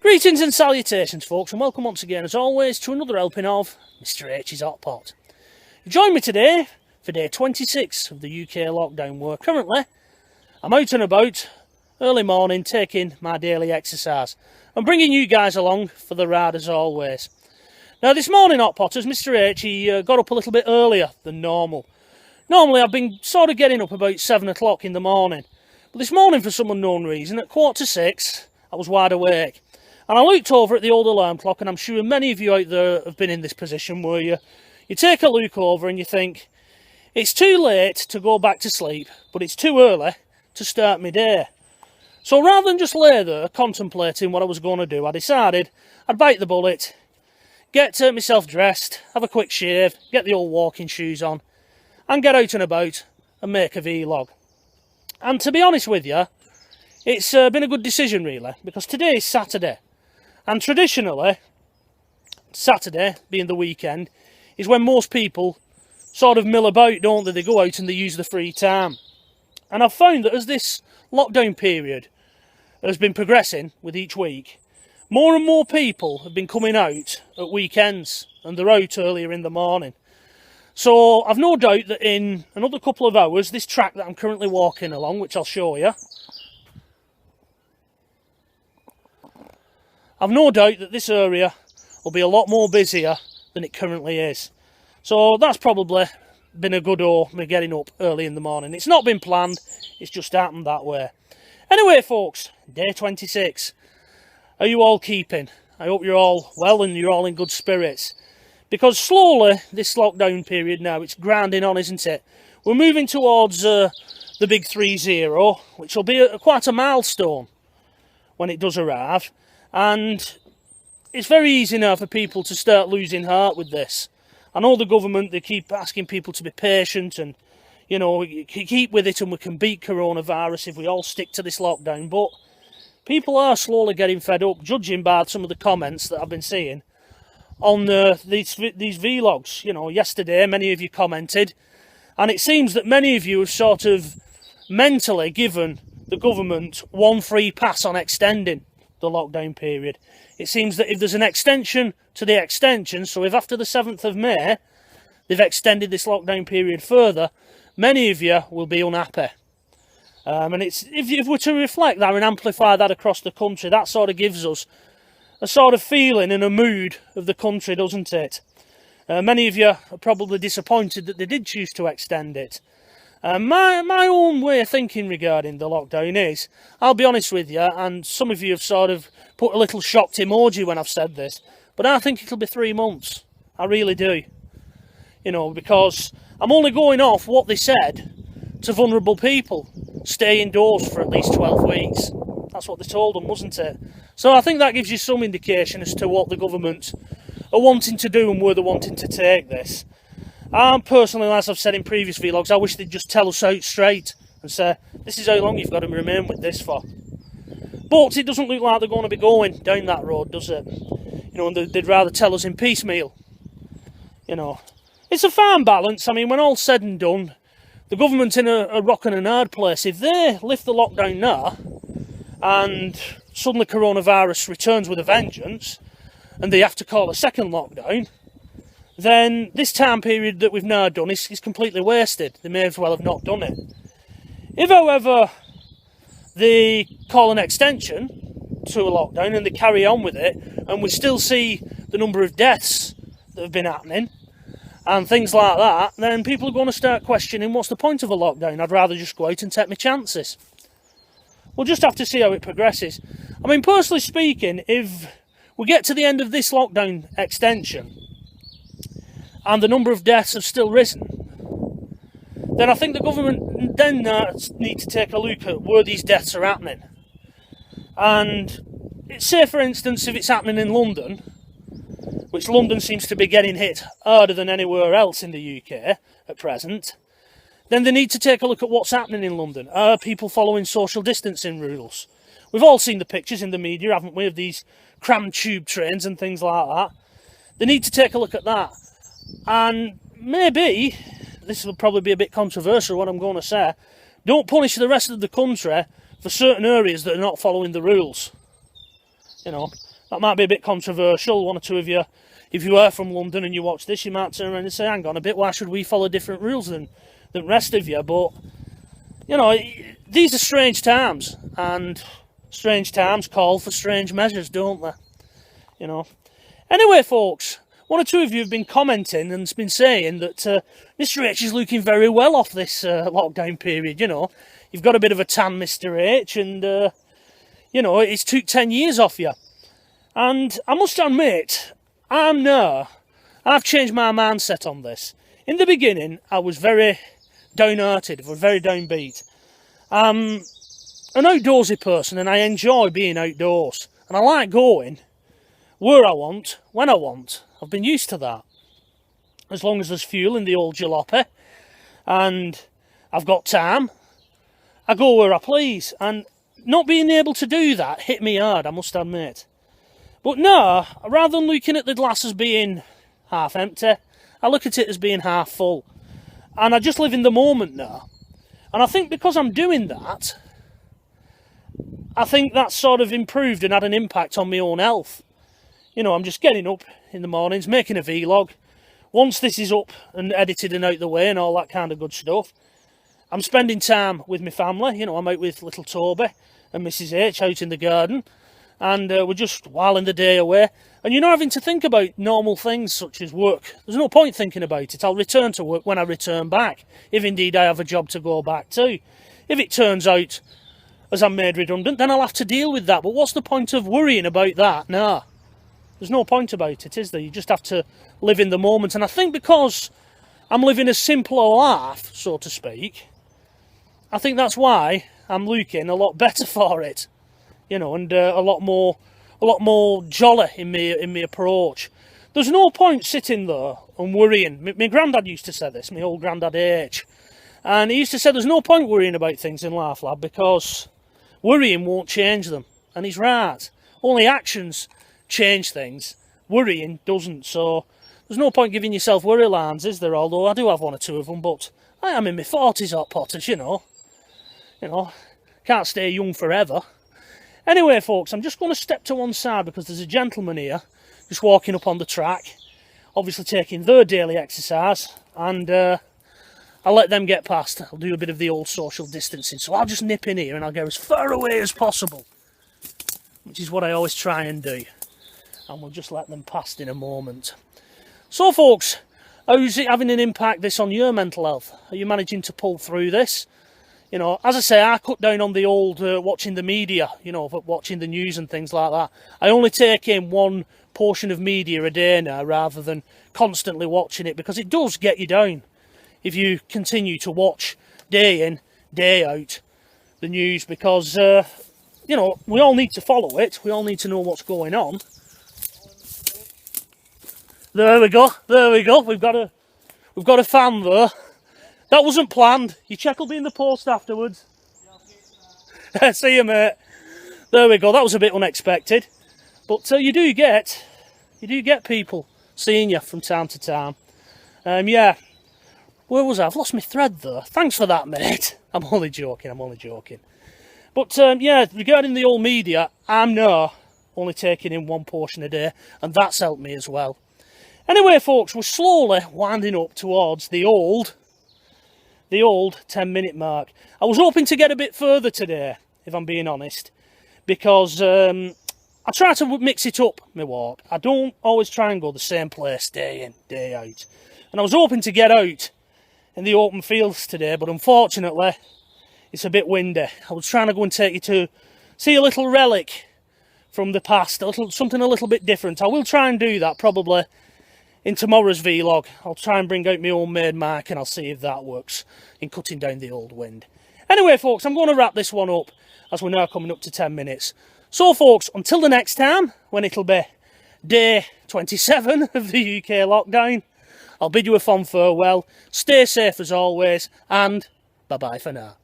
Greetings and salutations, folks, and welcome once again, as always, to another helping of Mr H's Hot Pot. Join me today for day 26 of the UK lockdown, where currently I'm out and about early morning taking my daily exercise and bringing you guys along for the ride as always. Now, this morning, Hot Potters, Mr H, he got up a little bit earlier than normal. Normally, I've been sort of getting up about 7 o'clock in the morning, but this morning, for some unknown reason, at 5:45, I was wide awake. And I looked over at the old alarm clock, and I'm sure many of you out there have been in this position where you take a look over and you think, it's too late to go back to sleep, but it's too early to start my day. So rather than just lay there contemplating what I was going to do, I decided I'd bite the bullet, get myself dressed, have a quick shave, get the old walking shoes on, and get out and about and make a vlog. And to be honest with you, it's been a good decision really, because today is Saturday. And traditionally, Saturday, being the weekend, is when most people sort of mill about, don't they? They go out and they use the free time. And I've found that as this lockdown period has been progressing with each week, more and more people have been coming out at weekends, and they're out earlier in the morning. So I've no doubt that in another couple of hours, this track that I'm currently walking along, which I'll show you, I've no doubt that this area will be a lot more busier than it currently is. So that's probably been a good me getting up early in the morning. It's not been planned, it's just happened that way. Anyway, folks, day 26. Are you all keeping? I hope you're all well and you're all in good spirits. Because slowly, this lockdown period now, it's grinding on, isn't it? We're moving towards the big 3-0, which will be quite a milestone when it does arrive. And it's very easy now for people to start losing heart with this. I know the government, they keep asking people to be patient and, you know, keep with it and we can beat coronavirus if we all stick to this lockdown. But people are slowly getting fed up, judging by some of the comments that I've been seeing on these vlogs. You know, yesterday many of you commented, and it seems that many of you have sort of mentally given the government one free pass on extending the lockdown period. It seems that if there's an extension to the extension, so if after the 7th of May they've extended this lockdown period further, many of you will be unhappy. And it's if we're to reflect that and amplify that across the country, that sort of gives us a sort of feeling and a mood of the country, doesn't it? Many of you are probably disappointed that they did choose to extend it. My own way of thinking regarding the lockdown is, I'll be honest with you, and some of you have sort of put a little shocked emoji when I've said this, but I think it'll be 3 months. I really do. You know, because I'm only going off what they said to vulnerable people. Stay indoors for at least 12 weeks. That's what they told them, wasn't it? So I think that gives you some indication as to what the government are wanting to do and where they're wanting to take this. Personally, as I've said in previous vlogs, I wish they'd just tell us out straight and say, this is how long you've got to remain with this for. But it doesn't look like they're going to be going down that road, does it? You know, and they'd rather tell us in piecemeal. You know, it's a fine balance. I mean, when all's said and done, the government's in a rock and a hard place. If they lift the lockdown now, and suddenly coronavirus returns with a vengeance, and they have to call a second lockdown, then this time period that we've now done is completely wasted. They may as well have not done it. If, however, they call an extension to a lockdown and they carry on with it, and we still see the number of deaths that have been happening, and things like that, then people are going to start questioning, what's the point of a lockdown? I'd rather just go out and take my chances. We'll just have to see how it progresses. I mean, personally speaking, if we get to the end of this lockdown extension, and the number of deaths have still risen, then I think the government then need to take a look at where these deaths are happening. And say, for instance, if it's happening in London, which London seems to be getting hit harder than anywhere else in the UK at present, then they need to take a look at what's happening in London. Are people following social distancing rules? We've all seen the pictures in the media, haven't we, of these crammed tube trains and things like that. They need to take a look at that. And maybe, this will probably be a bit controversial what I'm going to say, don't punish the rest of the country for certain areas that are not following the rules. You know, That might be a bit controversial. One or two of you, if you are from London and you watch this, you might turn around and say, hang on a bit, why should we follow different rules than the rest of you? But, you know, these are strange times, and strange times call for strange measures, don't they? You know. Anyway, folks, one or two of you have been commenting and been saying that Mr H is looking very well off this lockdown period, you know. You've got a bit of a tan, Mr H, and, you know, it's took 10 years off you. And I must admit, I've changed my mindset on this. In the beginning, I was very downhearted, I was very downbeat. I'm an outdoorsy person, and I enjoy being outdoors. And I like going where I want, when I want. I've been used to that. As long as there's fuel in the old jalopy, and I've got time, I go where I please. And not being able to do that hit me hard, I must admit. But no, rather than looking at the glass as being half empty, I look at it as being half full. And I just live in the moment now. And I think because I'm doing that, I think that's sort of improved and had an impact on my own health. You know, I'm just getting up in the mornings, making a vlog. Once this is up and edited and out the way and all that kind of good stuff, I'm spending time with my family. You know, I'm out with little Toby and Mrs H out in the garden. And we're just whiling the day away. And you're not having to think about normal things such as work. There's no point thinking about it. I'll return to work when I return back, if indeed I have a job to go back to. If it turns out as I'm made redundant, then I'll have to deal with that. But what's the point of worrying about that? Nah, there's no point about it, is there? You just have to live in the moment. And I think because I'm living a simpler life, so to speak, I think that's why I'm looking a lot better for it. You know, and a lot more jolly in my approach. There's no point sitting there and worrying. My granddad used to say this, my old granddad H. And he used to say there's no point worrying about things in life, lad, because worrying won't change them. And he's right. Only actions change things. Worrying doesn't. So there's no point giving yourself worry lines, is there? Although I do have one or two of them, but I am in my 40s, hot potters, you know. You know, can't stay young forever. Anyway, folks, I'm just going to step to one side because there's a gentleman here just walking up on the track, obviously taking their daily exercise, and I'll let them get past. I'll do a bit of the old social distancing, so I'll just nip in here and I'll go as far away as possible, which is what I always try and do, and we'll just let them past in a moment. So, folks, how's it having an impact, this, on your mental health? Are you managing to pull through this? You know, as I say, I cut down on the old watching the media, you know, watching the news and things like that. I only take in one portion of media a day now rather than constantly watching it, because it does get you down if you continue to watch day in, day out the news, because, you know, we all need to follow it. We all need to know what's going on. There we go. There we go. We've got a fan there. That wasn't planned. You check will be in the post afterwards. See you, mate. There we go. That was a bit unexpected, but you do get people seeing you from time to time. Yeah. Where was I? I've lost my thread there. Thanks for that, mate. I'm only joking. But yeah, regarding the old media, I'm now only taking in one portion a day, and that's helped me as well. Anyway, folks, we're slowly winding up towards the old 10-minute mark. I was hoping to get a bit further today, if I'm being honest, because I try to mix it up, my walk. I don't always try and go the same place day in, day out. And I was hoping to get out in the open fields today, but unfortunately, it's a bit windy. I was trying to go and take you to see a little relic from the past, something a little bit different. I will try and do that, probably in tomorrow's vlog. I'll try and bring out my homemade mic and I'll see if that works in cutting down the old wind. Anyway, folks, I'm going to wrap this one up as we're now coming up to 10 minutes. So, folks, until the next time, when it'll be day 27 of the UK lockdown, I'll bid you a fond farewell. Stay safe as always, and bye-bye for now.